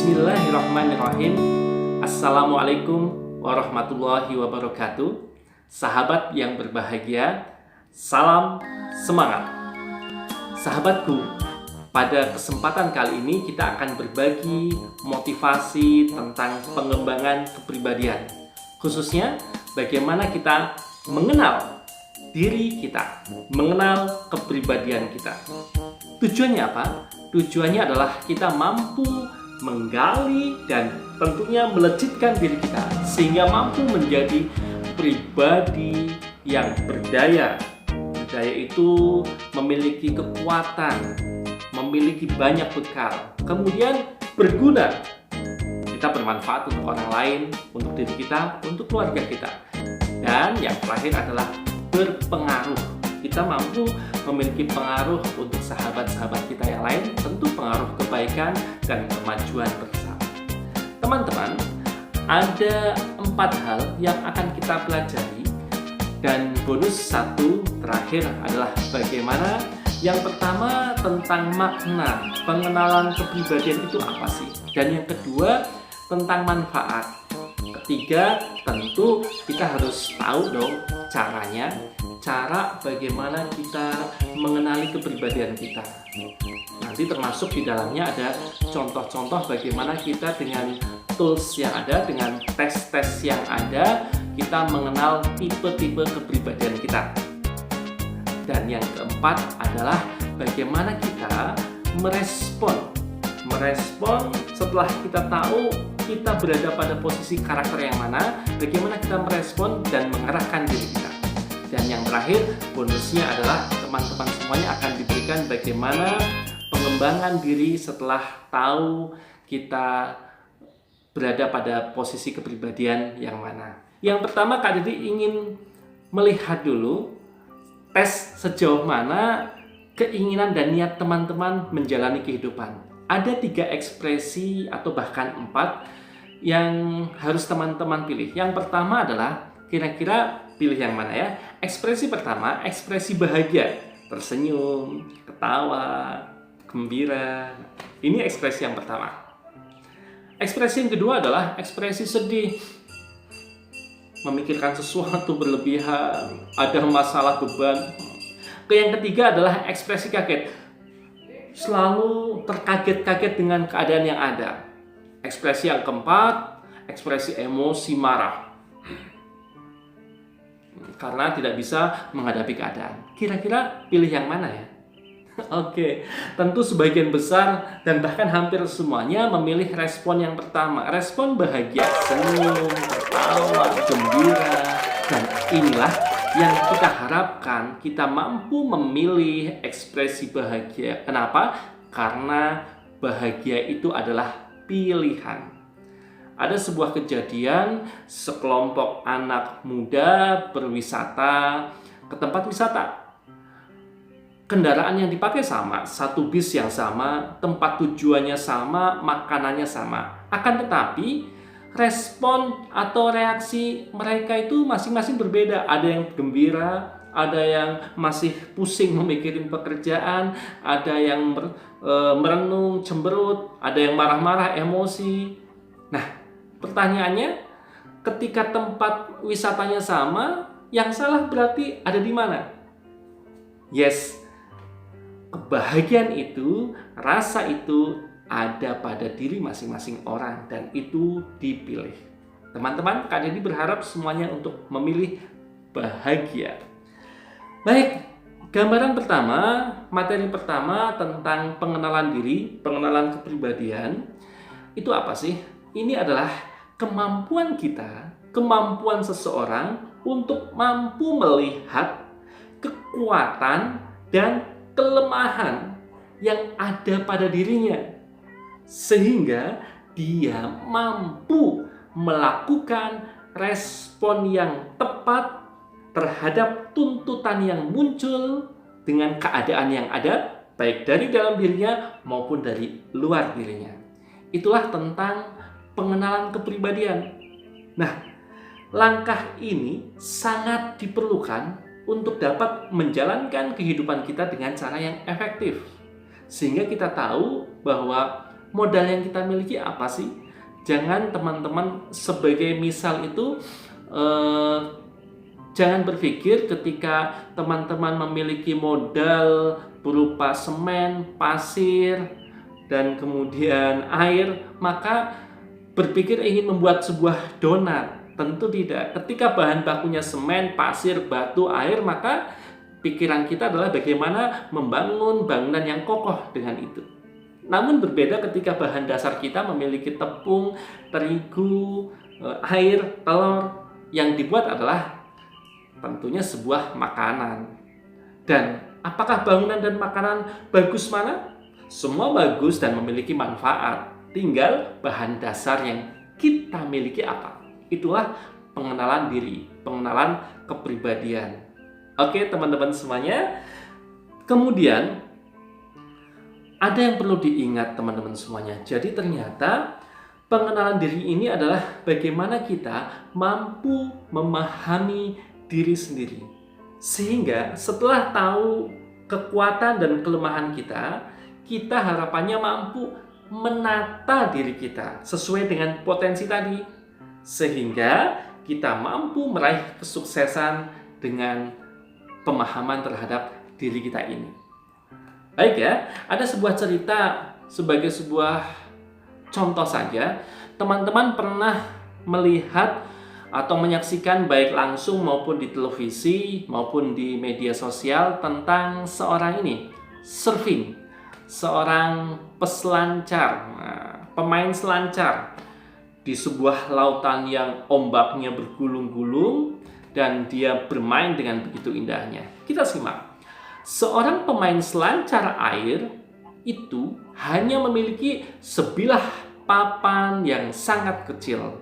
Bismillahirrahmanirrahim. Assalamualaikum warahmatullahi wabarakatuh. Sahabat yang berbahagia, salam semangat. Sahabatku, pada kesempatan kali ini kita akan berbagi motivasi tentang pengembangan kepribadian. Khususnya bagaimana kita mengenal diri kita, mengenal kepribadian kita. Tujuannya apa? Tujuannya adalah kita mampu menggali dan tentunya melejitkan diri kita sehingga mampu menjadi pribadi yang berdaya. Berdaya itu memiliki kekuatan, memiliki banyak bekal, kemudian berguna. Kita bermanfaat untuk orang lain, untuk diri kita, untuk keluarga kita. Dan yang terakhir adalah berpengaruh. Kita mampu memiliki pengaruh untuk sahabat-sahabat kita yang lain, tentu pengaruh kebaikan dan kemajuan bersama. Teman-teman, ada 4 hal yang akan kita pelajari, dan bonus 1 terakhir adalah bagaimana. Yang pertama tentang makna, pengenalan kepribadian itu apa sih? Dan yang kedua tentang manfaat. Ketiga, tentu kita harus tahu dong caranya, cara bagaimana kita mengenali kepribadian kita. Nanti termasuk di dalamnya ada contoh-contoh bagaimana kita dengan tools yang ada, dengan tes-tes yang ada, kita mengenal tipe-tipe kepribadian kita. Dan yang keempat adalah bagaimana kita merespon setelah kita tahu kita berada pada posisi karakter yang mana, bagaimana kita merespon dan mengarahkan diri kita. Dan yang terakhir, bonusnya adalah teman-teman semuanya akan diberikan bagaimana pengembangan diri setelah tahu kita berada pada posisi kepribadian yang mana. Yang pertama, Kak Didi ingin melihat dulu tes sejauh mana keinginan dan niat teman-teman menjalani kehidupan. Ada 3 ekspresi atau bahkan 4 yang harus teman-teman pilih. Yang pertama adalah kira-kira pilih yang mana ya? Ekspresi pertama, ekspresi bahagia, tersenyum, ketawa, gembira. Ini ekspresi yang pertama. Ekspresi yang kedua adalah ekspresi sedih, memikirkan sesuatu berlebihan, ada masalah beban. Yang ketiga adalah ekspresi kaget, selalu terkaget-kaget dengan keadaan yang ada. Ekspresi yang keempat, ekspresi emosi marah, karena tidak bisa menghadapi keadaan. Kira-kira pilih yang mana ya? Oke, tentu sebagian besar dan bahkan hampir semuanya memilih respon yang pertama. Respon bahagia, senyum, tertawa, gembira. Dan inilah yang kita harapkan, kita mampu memilih ekspresi bahagia. Kenapa? Karena bahagia itu adalah pilihan. Ada sebuah kejadian, sekelompok anak muda berwisata ke tempat wisata. Kendaraan yang dipakai sama, satu bis yang sama, tempat tujuannya sama, makanannya sama. Akan tetapi, respon atau reaksi mereka itu masing-masing berbeda. Ada yang gembira, ada yang masih pusing memikirin pekerjaan, ada yang merenung, cemberut, ada yang marah-marah, emosi. Nah, pertanyaannya, ketika tempat wisatanya sama, yang salah berarti ada di mana? Yes, kebahagiaan itu, rasa itu ada pada diri masing-masing orang dan itu dipilih. Teman-teman, Kak Didi berharap semuanya untuk memilih bahagia. Baik, gambaran pertama, materi pertama tentang pengenalan diri, pengenalan kepribadian. Itu apa sih? Ini adalah kemampuan kita, kemampuan seseorang untuk mampu melihat kekuatan dan kelemahan yang ada pada dirinya, sehingga dia mampu melakukan respon yang tepat terhadap tuntutan yang muncul dengan keadaan yang ada, baik dari dalam dirinya maupun dari luar dirinya. Itulah tentang pengenalan kepribadian. Nah, langkah ini sangat diperlukan untuk dapat menjalankan kehidupan kita dengan cara yang efektif. Sehingga kita tahu bahwa modal yang kita miliki apa sih? Jangan teman-teman sebagai misal itu jangan berpikir ketika teman-teman memiliki modal berupa semen, pasir, dan kemudian air, maka berpikir ingin membuat sebuah donat. Tentu tidak. Ketika bahan bakunya semen, pasir, batu, air, maka pikiran kita adalah bagaimana membangun bangunan yang kokoh dengan itu. Namun berbeda ketika bahan dasar kita memiliki tepung, terigu, air, telur, yang dibuat adalah tentunya sebuah makanan. Dan apakah bangunan dan makanan bagus mana? Semua bagus dan memiliki manfaat. Tinggal bahan dasar yang kita miliki apa. Itulah pengenalan diri, pengenalan kepribadian. Oke, teman-teman semuanya. Kemudian ada yang perlu diingat teman-teman semuanya. Jadi ternyata pengenalan diri ini adalah bagaimana kita mampu memahami diri sendiri. Sehingga setelah tahu kekuatan dan kelemahan kita, kita harapannya mampu menata diri kita sesuai dengan potensi tadi. Sehingga kita mampu meraih kesuksesan dengan pemahaman terhadap diri kita ini. Baik ya, ada sebuah cerita sebagai sebuah contoh saja. Teman-teman pernah melihat atau menyaksikan baik langsung maupun di televisi maupun di media sosial tentang seorang ini, surfing, seorang peselancar, pemain selancar di sebuah lautan yang ombaknya bergulung-gulung dan dia bermain dengan begitu indahnya. Kita simak. Seorang pemain selancar air itu hanya memiliki sebilah papan yang sangat kecil.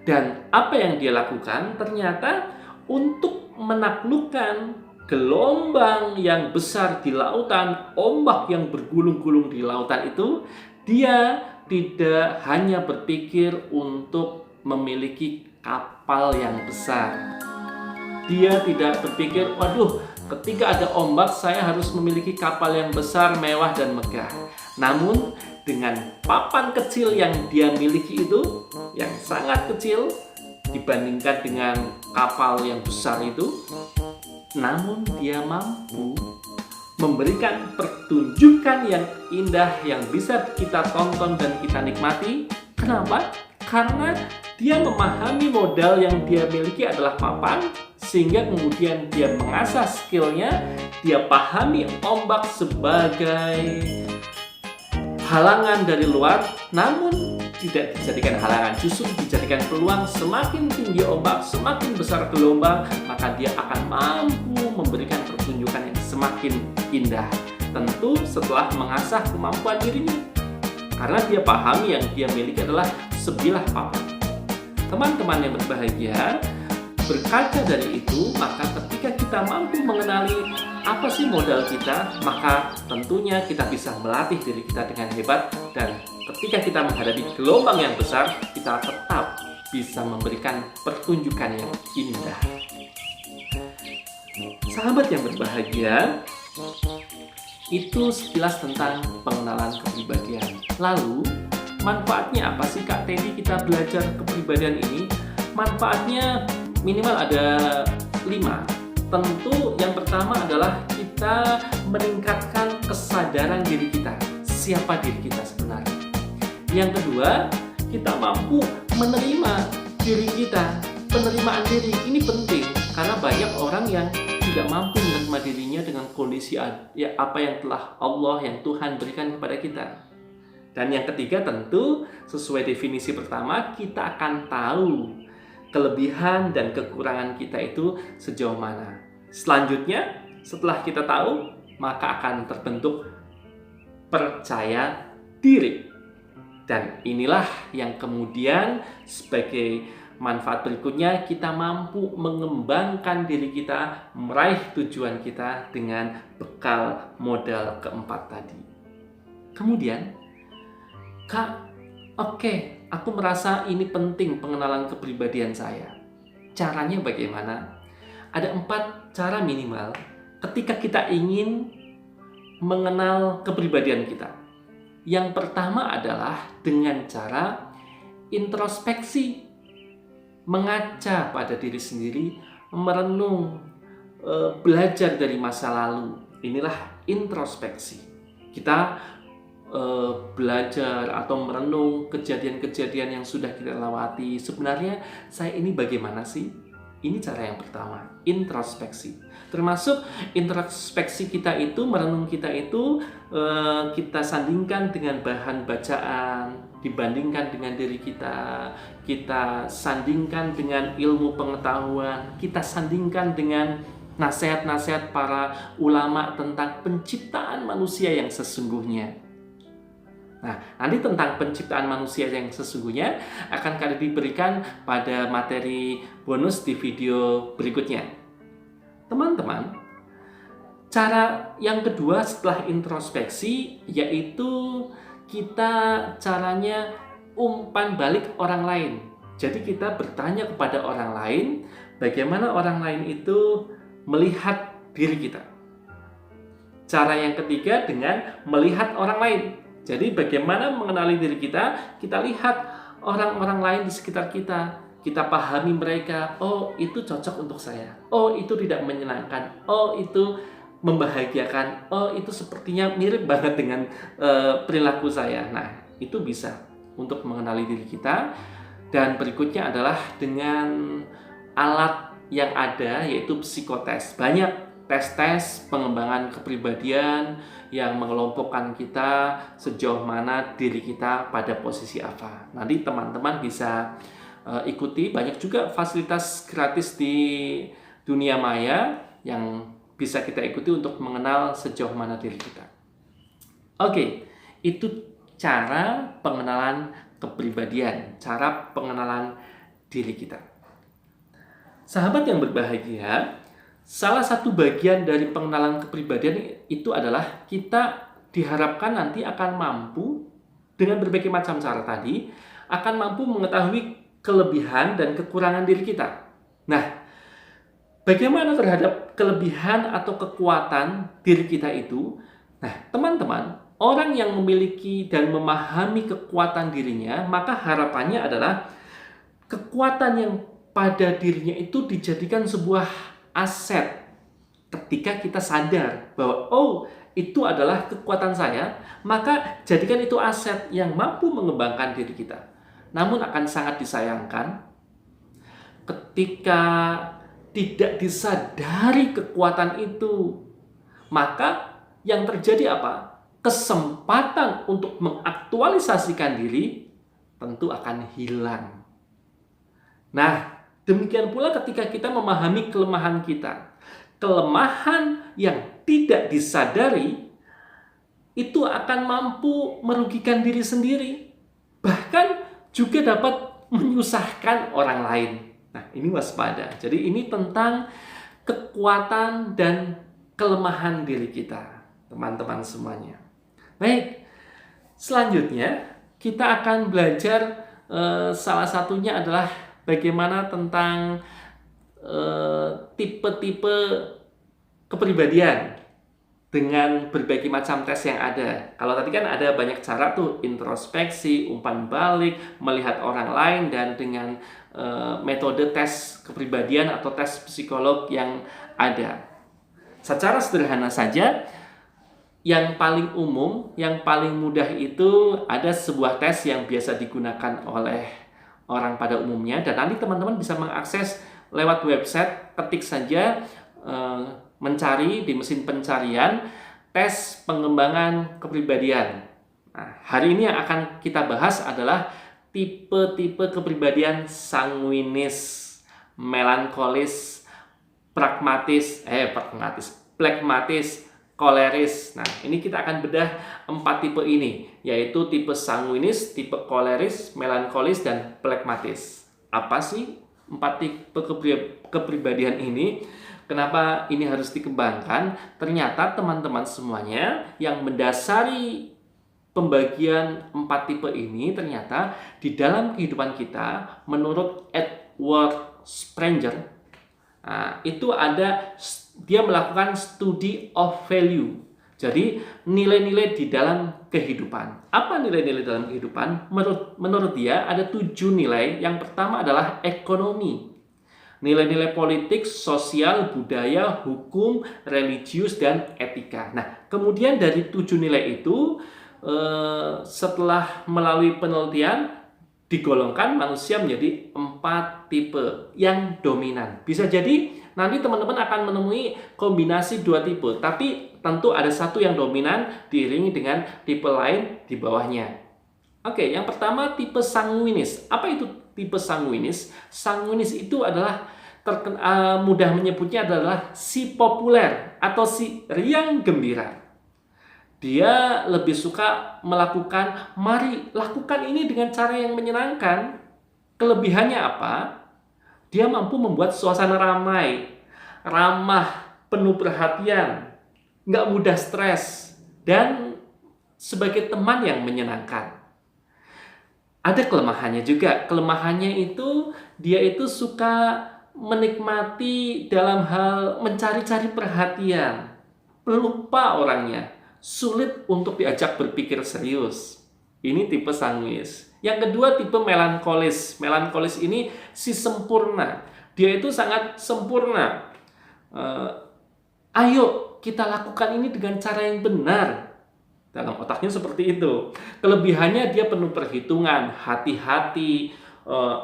Dan apa yang dia lakukan ternyata untuk menaklukkan gelombang yang besar di lautan, ombak yang bergulung-gulung di lautan itu, dia tidak hanya berpikir untuk memiliki kapal yang besar. Dia tidak berpikir, waduh, ketika ada ombak saya harus memiliki kapal yang besar, mewah, dan megah. Namun dengan papan kecil yang dia miliki itu, yang sangat kecil dibandingkan dengan kapal yang besar itu, namun dia mampu memberikan pertunjukan yang indah yang bisa kita tonton dan kita nikmati. Kenapa? Karena dia memahami modal yang dia miliki adalah papan, sehingga kemudian dia mengasah skillnya, dia pahami ombak sebagai halangan dari luar, namun tidak dijadikan halangan, justru dijadikan peluang. Semakin tinggi ombak, semakin besar gelombang, maka dia akan mampu memberikan pertunjukan yang semakin indah. Tentu setelah mengasah kemampuan dirinya, karena dia pahami yang dia miliki adalah sebilah papan. Teman-teman yang berbahagia, berkaca dari itu, maka ketika kita mampu mengenali apa sih modal kita, maka tentunya kita bisa melatih diri kita dengan hebat, dan ketika kita menghadapi gelombang yang besar, kita tetap bisa memberikan pertunjukan yang indah. Sahabat yang berbahagia, itu sekilas tentang pengenalan kepribadian. Lalu, manfaatnya apa sih Kak Teddy kita belajar kepribadian ini? Manfaatnya minimal ada 5. Tentu yang pertama adalah kita meningkatkan kesadaran diri kita. Siapa diri kita sebenarnya? Yang kedua, kita mampu menerima diri kita. Penerimaan diri ini penting karena banyak orang yang tidak mampu menerima dirinya dengan kondisi apa yang telah Allah, yang Tuhan berikan kepada kita. Dan yang ketiga tentu sesuai definisi pertama, kita akan tahu kelebihan dan kekurangan kita itu sejauh mana. Selanjutnya, setelah kita tahu, maka akan terbentuk percaya diri. Dan inilah yang kemudian sebagai manfaat berikutnya, kita mampu mengembangkan diri kita, meraih tujuan kita dengan bekal modal keempat tadi. Kemudian, Kak, oke, aku merasa ini penting pengenalan kepribadian saya. Caranya bagaimana? Ada 4 cara minimal ketika kita ingin mengenal kepribadian kita. Yang pertama adalah dengan cara introspeksi, mengaca pada diri sendiri, merenung, belajar dari masa lalu. Inilah introspeksi. Kita belajar atau merenung kejadian-kejadian yang sudah kita lewati. Sebenarnya saya ini bagaimana sih? Ini cara yang pertama, introspeksi. Termasuk introspeksi kita itu, merenung kita itu, kita sandingkan dengan bahan bacaan, dibandingkan dengan diri kita, kita sandingkan dengan ilmu pengetahuan, kita sandingkan dengan nasihat-nasihat para ulama tentang penciptaan manusia yang sesungguhnya. Nah, nanti tentang penciptaan manusia yang sesungguhnya akan kalian diberikan pada materi bonus di video berikutnya. Teman-teman, cara yang kedua setelah introspeksi yaitu kita caranya umpan balik orang lain. Jadi kita bertanya kepada orang lain bagaimana orang lain itu melihat diri kita. Cara yang ketiga dengan melihat orang lain. Jadi bagaimana mengenali diri kita? Kita lihat orang-orang lain di sekitar kita. Kita pahami mereka. Oh, itu cocok untuk saya. Oh, itu tidak menyenangkan. Oh, itu membahagiakan. Oh, itu sepertinya mirip banget dengan perilaku saya. Nah, itu bisa untuk mengenali diri kita. Dan berikutnya adalah dengan alat yang ada, yaitu psikotes. Banyak tes-tes pengembangan kepribadian yang mengelompokkan kita sejauh mana diri kita pada posisi apa. Nanti teman-teman bisa ikuti. Banyak juga fasilitas gratis di dunia maya yang bisa kita ikuti untuk mengenal sejauh mana diri kita. Oke, itu cara pengenalan kepribadian, cara pengenalan diri kita. Sahabat yang berbahagia, salah satu bagian dari pengenalan kepribadian itu adalah kita diharapkan nanti akan mampu dengan berbagai macam cara tadi, akan mampu mengetahui kelebihan dan kekurangan diri kita. Nah, bagaimana terhadap kelebihan atau kekuatan diri kita itu? Nah, teman-teman, orang yang memiliki dan memahami kekuatan dirinya, maka harapannya adalah kekuatan yang pada dirinya itu dijadikan sebuah aset ketika kita sadar bahwa oh, itu adalah kekuatan saya, maka jadikan itu aset yang mampu mengembangkan diri kita. Namun akan sangat disayangkan ketika tidak disadari kekuatan itu, maka yang terjadi apa? Kesempatan untuk mengaktualisasikan diri tentu akan hilang. Nah, demikian pula ketika kita memahami kelemahan kita. Kelemahan yang tidak disadari itu akan mampu merugikan diri sendiri. Bahkan juga dapat menyusahkan orang lain. Nah, ini waspada. Jadi ini tentang kekuatan dan kelemahan diri kita, teman-teman semuanya. Baik, selanjutnya kita akan belajar salah satunya adalah bagaimana tentang tipe-tipe kepribadian dengan berbagai macam tes yang ada. Kalau tadi kan ada banyak cara tuh, introspeksi, umpan balik, melihat orang lain, dan dengan metode tes kepribadian atau tes psikolog yang ada. Secara sederhana saja, yang paling umum, yang paling mudah itu ada sebuah tes yang biasa digunakan oleh orang pada umumnya, dan nanti teman-teman bisa mengakses lewat website, ketik saja mencari di mesin pencarian tes pengembangan kepribadian. Nah, hari ini yang akan kita bahas adalah tipe-tipe kepribadian sanguinis, melankolis, plekmatis, koleris. Nah, ini kita akan bedah 4 tipe ini, yaitu tipe sanguinis, tipe koleris, melankolis, dan plekmatis. Apa sih 4 tipe kepribadian ini? Kenapa ini harus dikembangkan? Ternyata teman-teman semuanya yang mendasari pembagian 4 tipe ini ternyata di dalam kehidupan kita menurut Edward Sprenger, nah, itu ada, dia melakukan studi of value. Jadi nilai-nilai di dalam kehidupan. Apa nilai-nilai dalam kehidupan? Menurut dia ada 7 nilai. Yang pertama adalah ekonomi. Nilai-nilai politik, sosial, budaya, hukum, religius, dan etika. Nah, kemudian dari 7 nilai itu, setelah melalui penelitian, digolongkan manusia menjadi 4 tipe yang dominan. Bisa jadi nanti teman-teman akan menemui kombinasi 2 tipe, tapi tentu ada satu yang dominan diiringi dengan tipe lain di bawahnya. Oke, yang pertama tipe sanguinis. Apa itu tipe sanguinis? Sanguinis itu adalah mudah menyebutnya adalah si populer atau si riang gembira. Dia lebih suka melakukan, mari lakukan ini dengan cara yang menyenangkan. Kelebihannya apa? Dia mampu membuat suasana ramai, ramah, penuh perhatian, nggak mudah stres, dan sebagai teman yang menyenangkan. Ada kelemahannya juga. Kelemahannya itu, dia itu suka menikmati dalam hal mencari-cari perhatian, pelupa orangnya, sulit untuk diajak berpikir serius. Ini tipe sanguis. Yang kedua tipe melankolis. Melankolis ini si sempurna. Dia itu sangat sempurna. Ayo kita lakukan ini dengan cara yang benar. Dalam otaknya seperti itu. Kelebihannya dia penuh perhitungan, hati-hati,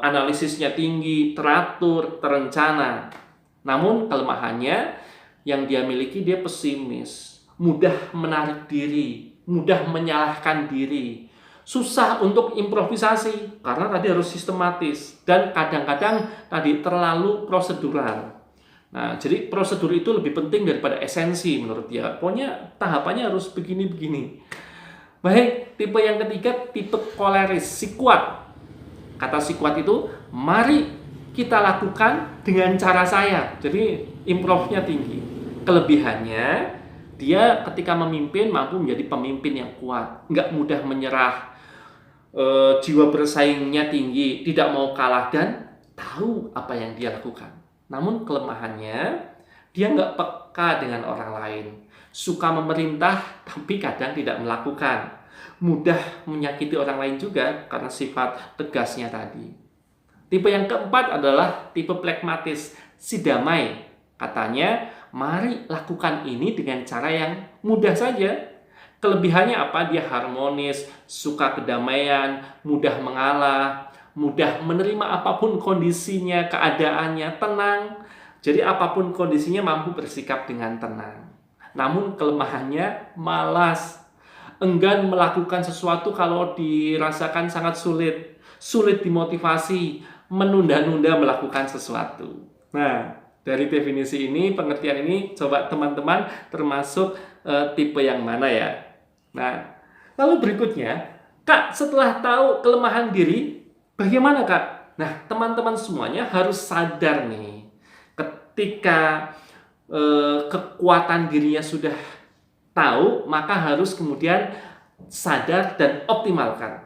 analisisnya tinggi, teratur, terencana. Namun kelemahannya yang dia miliki, dia pesimis, mudah menarik diri, mudah menyalahkan diri, susah untuk improvisasi karena tadi harus sistematis, dan kadang-kadang tadi terlalu prosedural. Nah, jadi prosedur itu lebih penting daripada esensi menurut dia. Pokoknya tahapannya harus begini-begini. Baik, tipe yang ketiga tipe koleris, si kuat. Kata si kuat itu, mari kita lakukan dengan cara saya. Jadi improve-nya tinggi. Kelebihannya, dia ketika memimpin mampu menjadi pemimpin yang kuat, nggak mudah menyerah, jiwa bersaingnya tinggi, tidak mau kalah, dan tahu apa yang dia lakukan. Namun kelemahannya, dia nggak peka dengan orang lain, suka memerintah tapi kadang tidak melakukan, mudah menyakiti orang lain juga karena sifat tegasnya tadi. Tipe yang keempat adalah tipe pragmatis, si damai. Katanya, mari lakukan ini dengan cara yang mudah saja. Kelebihannya apa? Dia harmonis, suka kedamaian, mudah mengalah, mudah menerima apapun kondisinya, keadaannya, tenang. Jadi apapun kondisinya mampu bersikap dengan tenang. Namun kelemahannya malas, enggan melakukan sesuatu kalau dirasakan sangat sulit, sulit dimotivasi, menunda-nunda melakukan sesuatu. Nah, dari definisi ini, pengertian ini, coba teman-teman termasuk tipe yang mana ya? Nah, lalu berikutnya, Kak, setelah tahu kelemahan diri, bagaimana Kak? Nah, teman-teman semuanya harus sadar nih, ketika kekuatan dirinya sudah tahu, maka harus kemudian sadar dan optimalkan.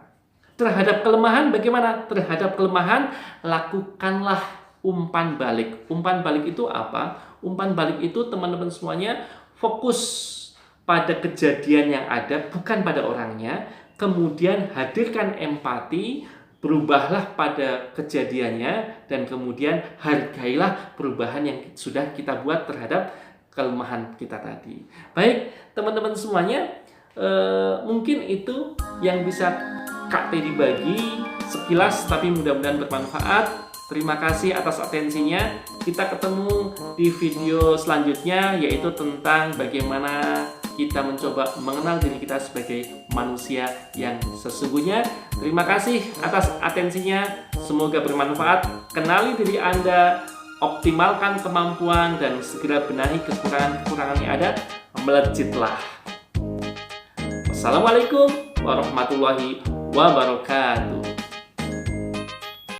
Terhadap kelemahan bagaimana? Terhadap kelemahan, lakukanlah umpan balik. Umpan balik itu apa? Umpan balik itu teman-teman semuanya fokus pada kejadian yang ada, bukan pada orangnya. Kemudian hadirkan empati, berubahlah pada kejadiannya, dan kemudian hargailah perubahan yang sudah kita buat terhadap kelemahan kita tadi. Baik, teman-teman semuanya, mungkin itu yang bisa Kak Teddy bagi sekilas, tapi mudah-mudahan bermanfaat. Terima kasih atas atensinya. Kita ketemu di video selanjutnya, yaitu tentang bagaimana kita mencoba mengenal diri kita sebagai manusia yang sesungguhnya. Terima kasih atas atensinya. Semoga bermanfaat. Kenali diri Anda, optimalkan kemampuan, dan segera benahi kekurangan-kekurangan yang ada. Melejitlah. Wassalamualaikum warahmatullahi wabarakatuh.